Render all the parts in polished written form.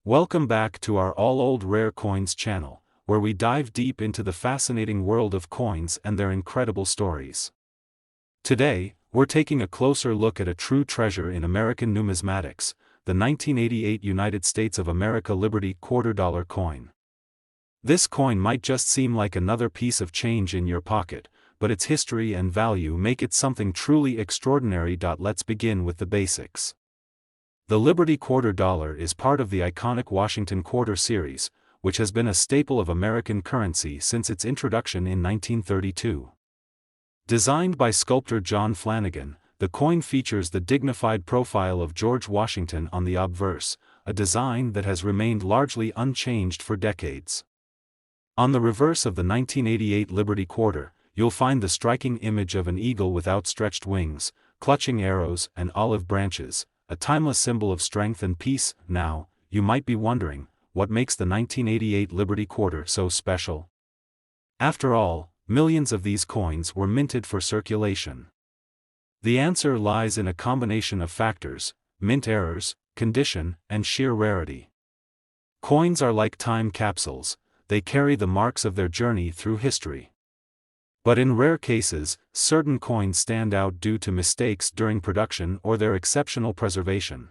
Welcome back to our All Old Rare Coins channel, where we dive deep into the fascinating world of coins and their incredible stories. Today, we're taking a closer look at a true treasure in American numismatics, the 1988 United States of America Liberty $quarter coin. This coin might just seem like another piece of change in your pocket, but its history and value make it something truly extraordinary. Let's begin with the basics. The Liberty $quarter is part of the iconic Washington Quarter series, which has been a staple of American currency since its introduction in 1932. Designed by sculptor John Flanagan, the coin features the dignified profile of George Washington on the obverse, a design that has remained largely unchanged for decades. On the reverse of the 1988 Liberty Quarter, you'll find the striking image of an eagle with outstretched wings, clutching arrows and olive branches, a timeless symbol of strength and peace. Now, you might be wondering, what makes the 1988 Liberty Quarter so special? After all, millions of these coins were minted for circulation. The answer lies in a combination of factors: mint errors, condition, and sheer rarity. Coins are like time capsules, they carry the marks of their journey through history. But in rare cases, certain coins stand out due to mistakes during production or their exceptional preservation.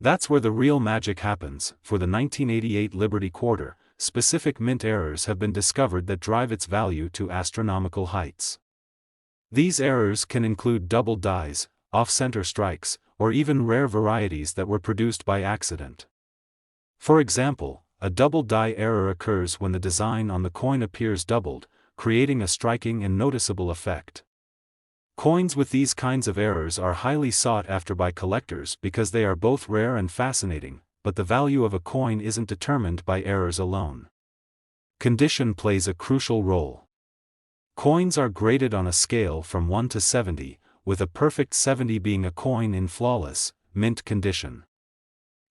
That's where the real magic happens. For the 1988 Liberty Quarter, specific mint errors have been discovered that drive its value to astronomical heights. These errors can include double dies, off-center strikes, or even rare varieties that were produced by accident. For example, a double die error occurs when the design on the coin appears doubled, creating a striking and noticeable effect. Coins with these kinds of errors are highly sought after by collectors because they are both rare and fascinating, but the value of a coin isn't determined by errors alone. Condition plays a crucial role. Coins are graded on a scale from 1 to 70, with a perfect 70 being a coin in flawless, mint condition.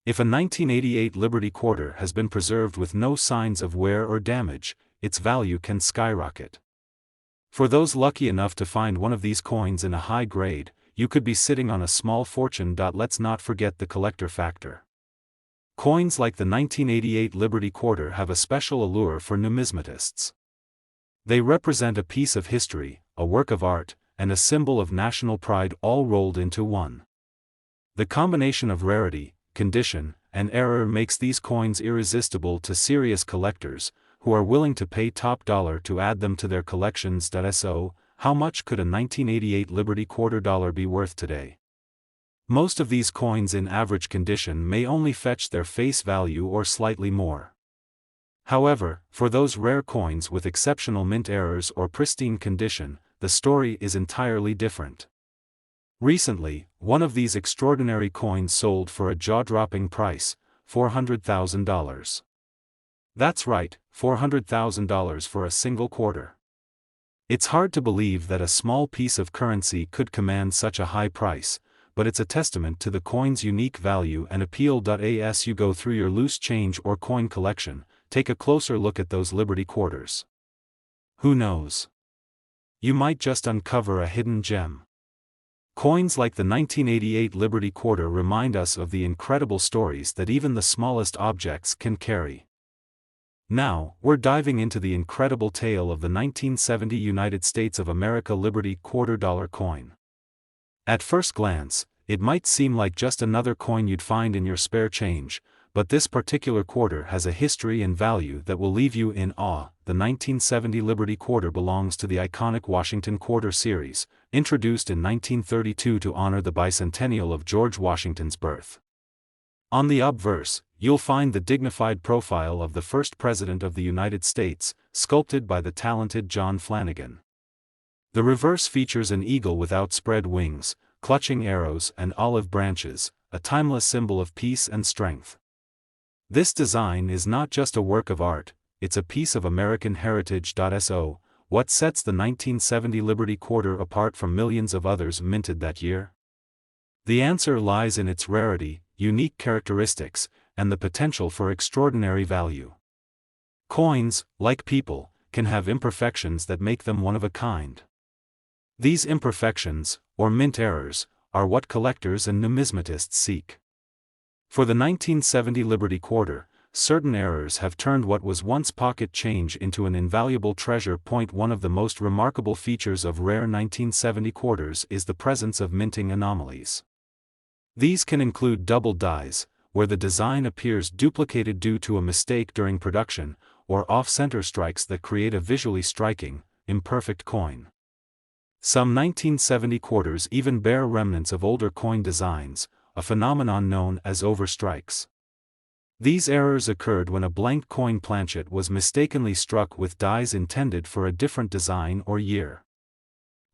If a 1988 Liberty Quarter has been preserved with no signs of wear or damage, its value can skyrocket. For those lucky enough to find one of these coins in a high grade, you could be sitting on a small fortune. Let's not forget the collector factor. Coins like the 1988 Liberty Quarter have a special allure for numismatists. They represent a piece of history, a work of art, and a symbol of national pride all rolled into one. The combination of rarity, condition, and error makes these coins irresistible to serious collectors, who are willing to pay top dollar to add them to their collections. So, how much could a 1988 Liberty $quarter be worth today? Most of these coins in average condition may only fetch their face value or slightly more. However, for those rare coins with exceptional mint errors or pristine condition, the story is entirely different. Recently, one of these extraordinary coins sold for a jaw-dropping price, $400,000. That's right, $400,000 for a single quarter. It's hard to believe that a small piece of currency could command such a high price, but it's a testament to the coin's unique value and appeal. As you go through your loose change or coin collection, take a closer look at those Liberty Quarters. Who knows? You might just uncover a hidden gem. Coins like the 1988 Liberty Quarter remind us of the incredible stories that even the smallest objects can carry. Now, we're diving into the incredible tale of the 1970 United States of America Liberty $quarter coin. At first glance, it might seem like just another coin you'd find in your spare change, but this particular quarter has a history and value that will leave you in awe. The 1970 Liberty Quarter belongs to the iconic Washington Quarter series, introduced in 1932 to honor the bicentennial of George Washington's birth. On the obverse, you'll find the dignified profile of the first President of the United States, sculpted by the talented John Flanagan. The reverse features an eagle with outspread wings, clutching arrows and olive branches, a timeless symbol of peace and strength. This design is not just a work of art, it's a piece of American heritage. So, what sets the 1970 Liberty Quarter apart from millions of others minted that year? The answer lies in its rarity, unique characteristics, and the potential for extraordinary value. Coins, like people, can have imperfections that make them one of a kind. These imperfections, or mint errors, are what collectors and numismatists seek. For the 1970 Liberty Quarter, certain errors have turned what was once pocket change into an invaluable treasure. One of the most remarkable features of rare 1970 quarters is the presence of minting anomalies. These can include double dies, where the design appears duplicated due to a mistake during production, or off-center strikes that create a visually striking, imperfect coin. Some 1970 quarters even bear remnants of older coin designs, a phenomenon known as overstrikes. These errors occurred when a blank coin planchet was mistakenly struck with dies intended for a different design or year.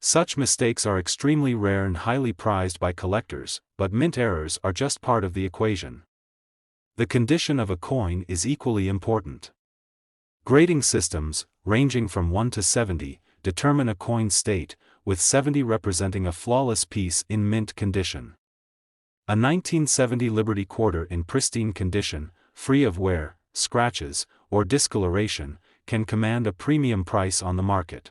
Such mistakes are extremely rare and highly prized by collectors, but mint errors are just part of the equation. The condition of a coin is equally important. Grading systems, ranging from 1 to 70, determine a coin's state, with 70 representing a flawless piece in mint condition. A 1970 Liberty Quarter in pristine condition, free of wear, scratches, or discoloration, can command a premium price on the market.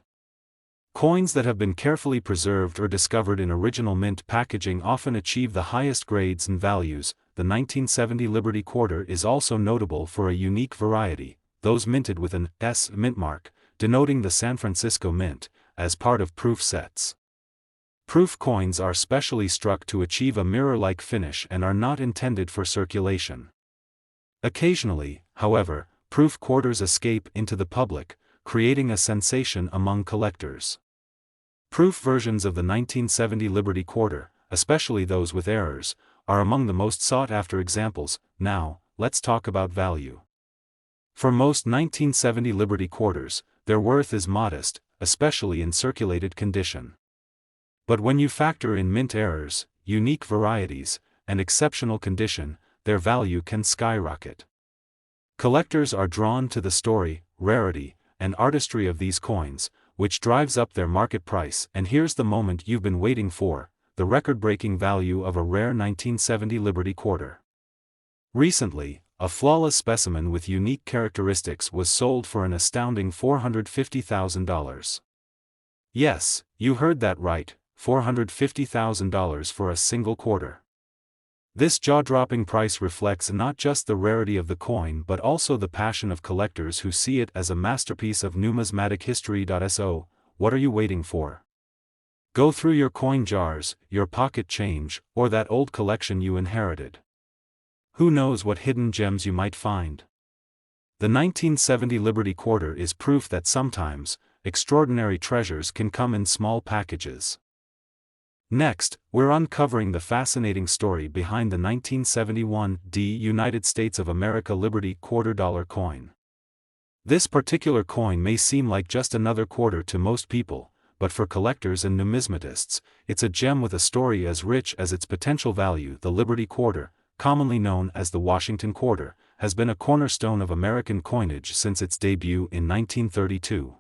Coins that have been carefully preserved or discovered in original mint packaging often achieve the highest grades and values. The 1970 Liberty Quarter is also notable for a unique variety, those minted with an S mint mark, denoting the San Francisco Mint, as part of proof sets. Proof coins are specially struck to achieve a mirror-like finish and are not intended for circulation. Occasionally, however, proof quarters escape into the public, creating a sensation among collectors. Proof versions of the 1970 Liberty Quarter, especially those with errors, are among the most sought-after examples. Now, let's talk about value. For most 1970 Liberty Quarters, their worth is modest, especially in circulated condition. But when you factor in mint errors, unique varieties, and exceptional condition, their value can skyrocket. Collectors are drawn to the story, rarity, and artistry of these coins, which drives up their market price. And here's the moment you've been waiting for, the record-breaking value of a rare 1970 Liberty Quarter. Recently, a flawless specimen with unique characteristics was sold for an astounding $450,000. Yes, you heard that right, $450,000 for a single quarter. This jaw-dropping price reflects not just the rarity of the coin but also the passion of collectors who see it as a masterpiece of numismatic history. So, what are you waiting for? Go through your coin jars, your pocket change, or that old collection you inherited. Who knows what hidden gems you might find? The 1970 Liberty Quarter is proof that sometimes, extraordinary treasures can come in small packages. Next, we're uncovering the fascinating story behind the 1971 United States of America Liberty $quarter coin. This particular coin may seem like just another quarter to most people, but for collectors and numismatists, it's a gem with a story as rich as its potential value. The Liberty Quarter, commonly known as the Washington Quarter, has been a cornerstone of American coinage since its debut in 1932.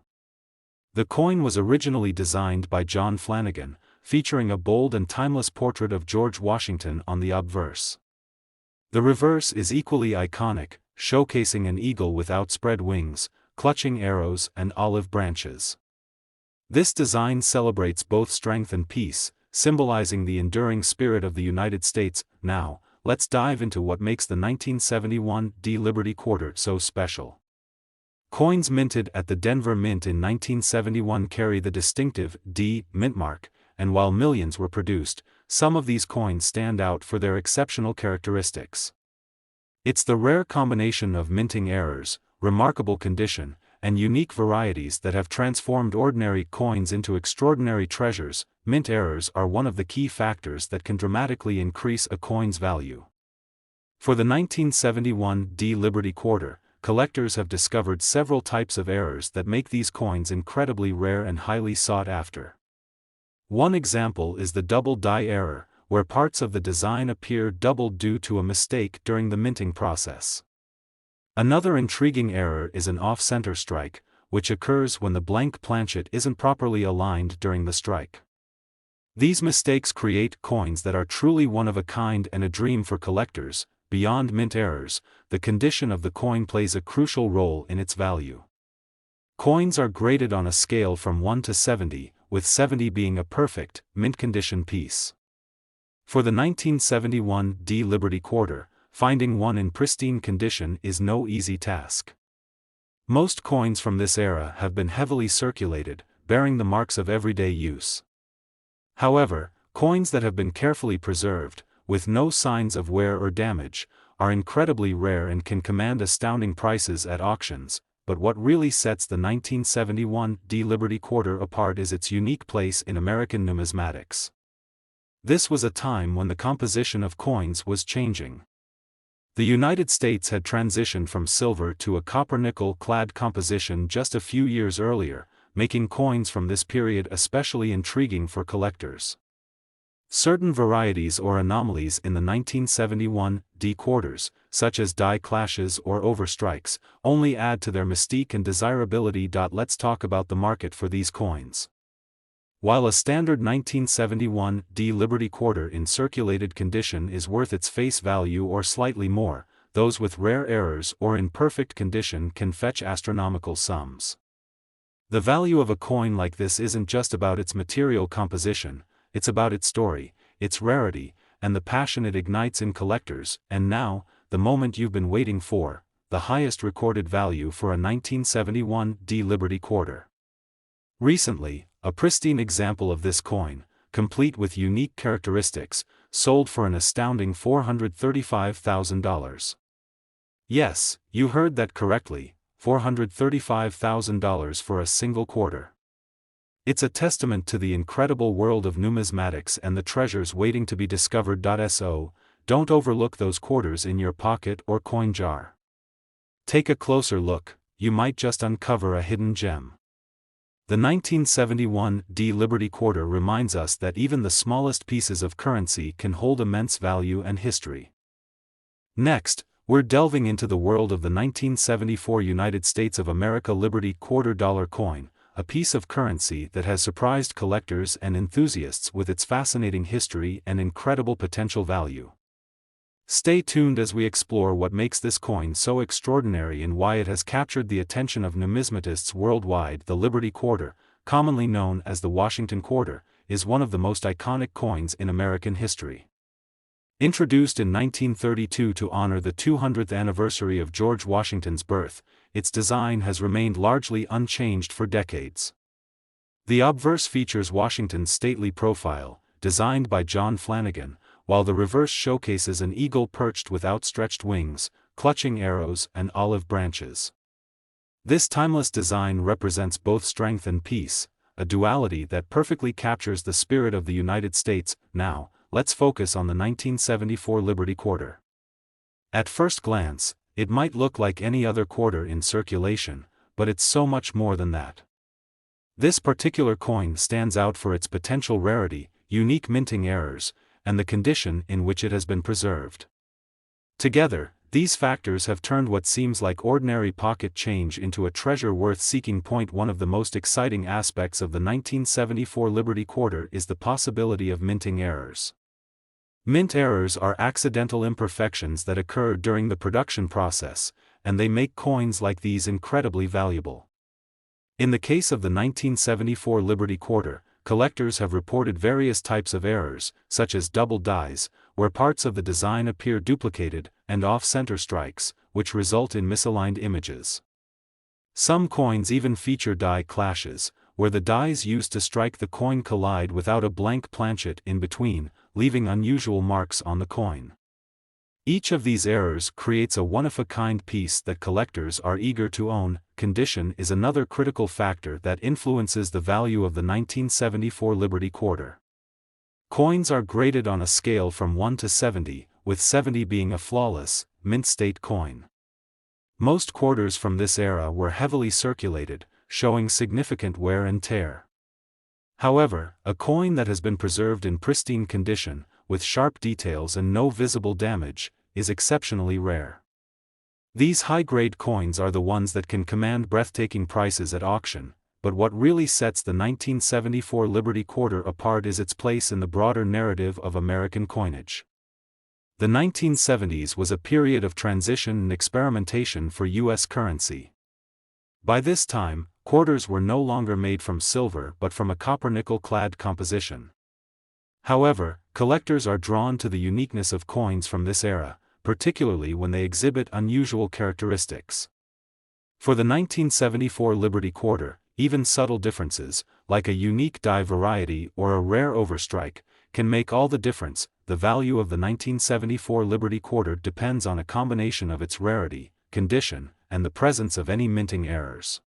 The coin was originally designed by John Flanagan, featuring a bold and timeless portrait of George Washington on the obverse. The reverse is equally iconic, showcasing an eagle with outspread wings, clutching arrows and olive branches. This design celebrates both strength and peace, symbolizing the enduring spirit of the United States. Now, let's dive into what makes the 1971 Liberty Quarter so special. Coins minted at the Denver Mint in 1971 carry the distinctive D mint mark, and while millions were produced, some of these coins stand out for their exceptional characteristics. It's the rare combination of minting errors, remarkable condition, and unique varieties that have transformed ordinary coins into extraordinary treasures. Mint errors are one of the key factors that can dramatically increase a coin's value. For the 1971 Liberty Quarter, collectors have discovered several types of errors that make these coins incredibly rare and highly sought after. One example is the double die error, where parts of the design appear doubled due to a mistake during the minting process. Another intriguing error is an off-center strike, which occurs when the blank planchet isn't properly aligned during the strike. These mistakes create coins that are truly one of a kind and a dream for collectors. Beyond mint errors, the condition of the coin plays a crucial role in its value. Coins are graded on a scale from 1 to 70, with 70 being a perfect, mint condition piece. For the 1971 Liberty Quarter, finding one in pristine condition is no easy task. Most coins from this era have been heavily circulated, bearing the marks of everyday use. However, coins that have been carefully preserved, with no signs of wear or damage, are incredibly rare and can command astounding prices at auctions. But what really sets the 1971 Liberty Quarter apart is its unique place in American numismatics. This was a time when the composition of coins was changing. The United States had transitioned from silver to a copper-nickel-clad composition just a few years earlier, making coins from this period especially intriguing for collectors. Certain varieties or anomalies in the 1971 quarters, such as die clashes or overstrikes, only add to their mystique and desirability. Let's talk about the market for these coins. While a standard 1971 Liberty Quarter in circulated condition is worth its face value or slightly more, those with rare errors or in perfect condition can fetch astronomical sums. The value of a coin like this isn't just about its material composition, it's about its story, its rarity, and the passion it ignites in collectors. And now, the moment you've been waiting for, the highest recorded value for a 1971 Liberty Quarter. Recently, a pristine example of this coin, complete with unique characteristics, sold for an astounding $435,000. Yes, you heard that correctly, $435,000 for a single quarter. It's a testament to the incredible world of numismatics and the treasures waiting to be discovered. So, don't overlook those quarters in your pocket or coin jar. Take a closer look, you might just uncover a hidden gem. The 1971 Liberty Quarter reminds us that even the smallest pieces of currency can hold immense value and history. Next, we're delving into the world of the 1974 United States of America Liberty $quarter coin, a piece of currency that has surprised collectors and enthusiasts with its fascinating history and incredible potential value. Stay tuned as we explore what makes this coin so extraordinary and why it has captured the attention of numismatists worldwide. The Liberty Quarter, commonly known as the Washington Quarter, is one of the most iconic coins in American history. Introduced in 1932 to honor the 200th anniversary of George Washington's birth, its design has remained largely unchanged for decades. The obverse features Washington's stately profile, designed by John Flanagan, while the reverse showcases an eagle perched with outstretched wings, clutching arrows and olive branches. This timeless design represents both strength and peace, a duality that perfectly captures the spirit of the United States. Now, let's focus on the 1974 Liberty Quarter. At first glance, it might look like any other quarter in circulation, but it's so much more than that. This particular coin stands out for its potential rarity, unique minting errors, and the condition in which it has been preserved. Together, these factors have turned what seems like ordinary pocket change into a treasure worth seeking. One of the most exciting aspects of the 1974 Liberty Quarter is the possibility of minting errors. Mint errors are accidental imperfections that occur during the production process, and they make coins like these incredibly valuable. In the case of the 1974 Liberty Quarter, collectors have reported various types of errors, such as double dies, where parts of the design appear duplicated, and off-center strikes, which result in misaligned images. Some coins even feature die clashes, where the dies used to strike the coin collide without a blank planchet in between, leaving unusual marks on the coin. Each of these errors creates a one-of-a-kind piece that collectors are eager to own. Condition is another critical factor that influences the value of the 1974 Liberty Quarter. Coins are graded on a scale from 1 to 70, with 70 being a flawless, mint-state coin. Most quarters from this era were heavily circulated, showing significant wear and tear. However, a coin that has been preserved in pristine condition, with sharp details and no visible damage, is exceptionally rare. These high-grade coins are the ones that can command breathtaking prices at auction, but what really sets the 1974 Liberty Quarter apart is its place in the broader narrative of American coinage. The 1970s was a period of transition and experimentation for U.S. currency. By this time, quarters were no longer made from silver but from a copper-nickel-clad composition. However, collectors are drawn to the uniqueness of coins from this era, particularly when they exhibit unusual characteristics. For the 1974 Liberty Quarter, even subtle differences, like a unique die variety or a rare overstrike, can make all the difference. The value of the 1974 Liberty Quarter depends on a combination of its rarity, condition, and the presence of any minting errors.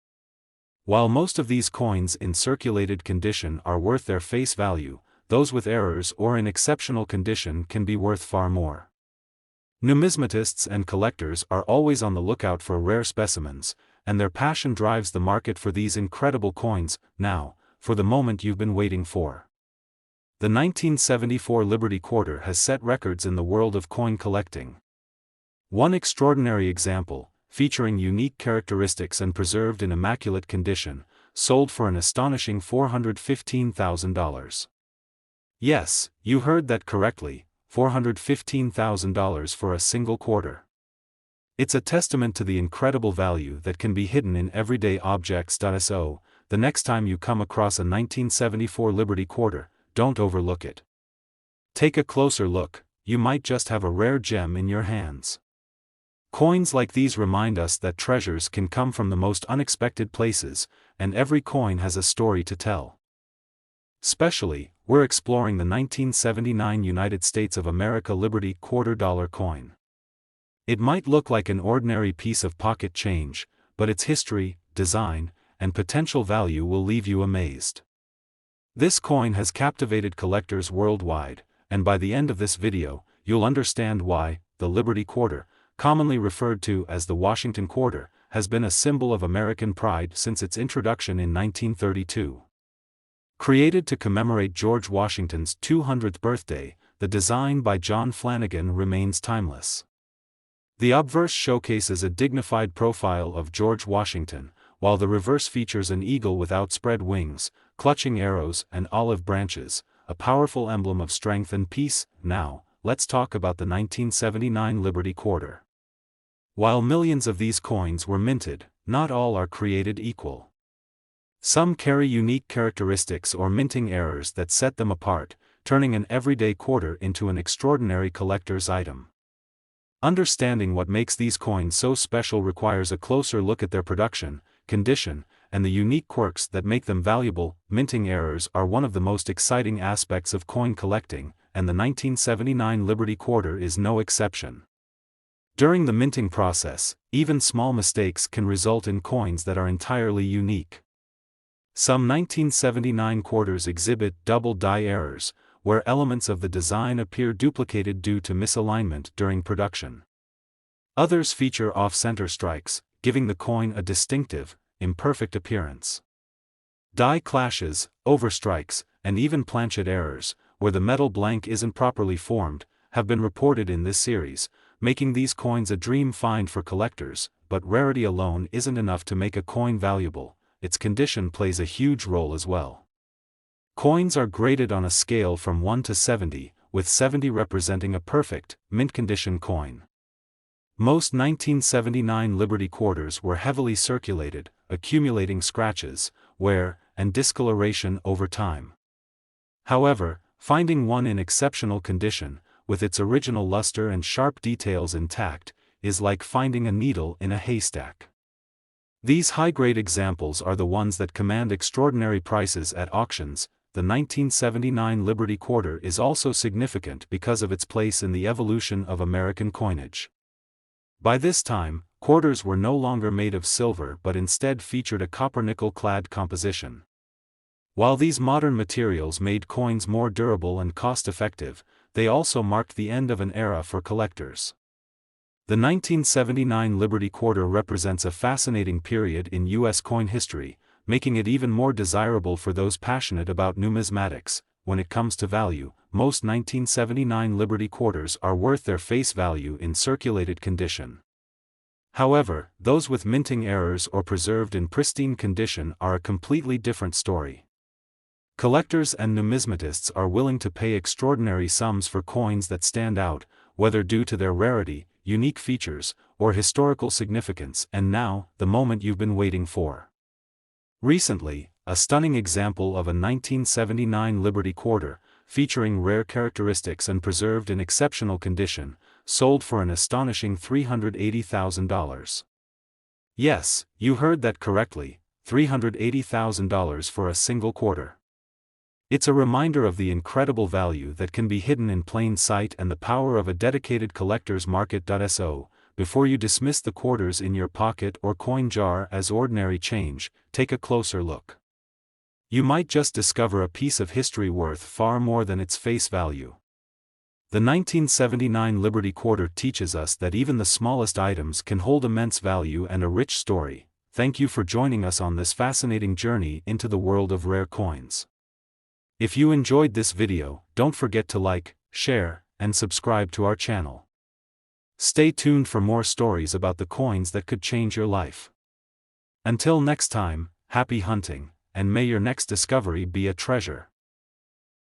While most of these coins in circulated condition are worth their face value, those with errors or in exceptional condition can be worth far more. Numismatists and collectors are always on the lookout for rare specimens, and their passion drives the market for these incredible coins. Now, for the moment you've been waiting for. The 1974 Liberty Quarter has set records in the world of coin collecting. One extraordinary example, featuring unique characteristics and preserved in immaculate condition, sold for an astonishing $415,000. Yes, you heard that correctly, $415,000 for a single quarter. It's a testament to the incredible value that can be hidden in everyday objects. So, the next time you come across a 1974 Liberty Quarter, don't overlook it. Take a closer look, you might just have a rare gem in your hands. Coins like these remind us that treasures can come from the most unexpected places, and every coin has a story to tell. Especially, we're exploring the 1979 United States of America Liberty $quarter coin. It might look like an ordinary piece of pocket change, but its history, design, and potential value will leave you amazed. This coin has captivated collectors worldwide, and by the end of this video, you'll understand why. The Liberty Quarter, commonly referred to as the Washington Quarter, has been a symbol of American pride since its introduction in 1932. Created to commemorate George Washington's 200th birthday, the design by John Flanagan remains timeless. The obverse showcases a dignified profile of George Washington, while the reverse features an eagle with outspread wings, clutching arrows and olive branches, a powerful emblem of strength and peace. Now, let's talk about the 1979 Liberty Quarter. While millions of these coins were minted, not all are created equal. Some carry unique characteristics or minting errors that set them apart, turning an everyday quarter into an extraordinary collector's item. Understanding what makes these coins so special requires a closer look at their production, condition, and the unique quirks that make them valuable. Minting errors are one of the most exciting aspects of coin collecting, and the 1979 Liberty Quarter is no exception. During the minting process, even small mistakes can result in coins that are entirely unique. Some 1979 quarters exhibit double die errors, where elements of the design appear duplicated due to misalignment during production. Others feature off-center strikes, giving the coin a distinctive, imperfect appearance. Die clashes, overstrikes, and even planchet errors, where the metal blank isn't properly formed, have been reported in this series, making these coins a dream find for collectors. But rarity alone isn't enough to make a coin valuable, its condition plays a huge role as well. Coins are graded on a scale from 1 to 70, with 70 representing a perfect, mint-condition coin. Most 1979 Liberty Quarters were heavily circulated, accumulating scratches, wear, and discoloration over time. However, finding one in exceptional condition, with its original luster and sharp details intact, is like finding a needle in a haystack. These high-grade examples are the ones that command extraordinary prices at auctions. The 1979 Liberty Quarter is also significant because of its place in the evolution of American coinage. By this time, quarters were no longer made of silver but instead featured a copper-nickel-clad composition. While these modern materials made coins more durable and cost-effective, they also marked the end of an era for collectors. The 1979 Liberty Quarter represents a fascinating period in U.S. coin history, making it even more desirable for those passionate about numismatics. When it comes to value, most 1979 Liberty Quarters are worth their face value in circulated condition. However, those with minting errors or preserved in pristine condition are a completely different story. Collectors and numismatists are willing to pay extraordinary sums for coins that stand out, whether due to their rarity, unique features, or historical significance. And now, the moment you've been waiting for. Recently, a stunning example of a 1979 Liberty Quarter, featuring rare characteristics and preserved in exceptional condition, sold for an astonishing $380,000. Yes, you heard that correctly, $380,000 for a single quarter. It's a reminder of the incredible value that can be hidden in plain sight and the power of a dedicated collector's market. So, before you dismiss the quarters in your pocket or coin jar as ordinary change, take a closer look. You might just discover a piece of history worth far more than its face value. The 1979 Liberty Quarter teaches us that even the smallest items can hold immense value and a rich story. Thank you for joining us on this fascinating journey into the world of rare coins. If you enjoyed this video, don't forget to like, share, and subscribe to our channel. Stay tuned for more stories about the coins that could change your life. Until next time, happy hunting, and may your next discovery be a treasure.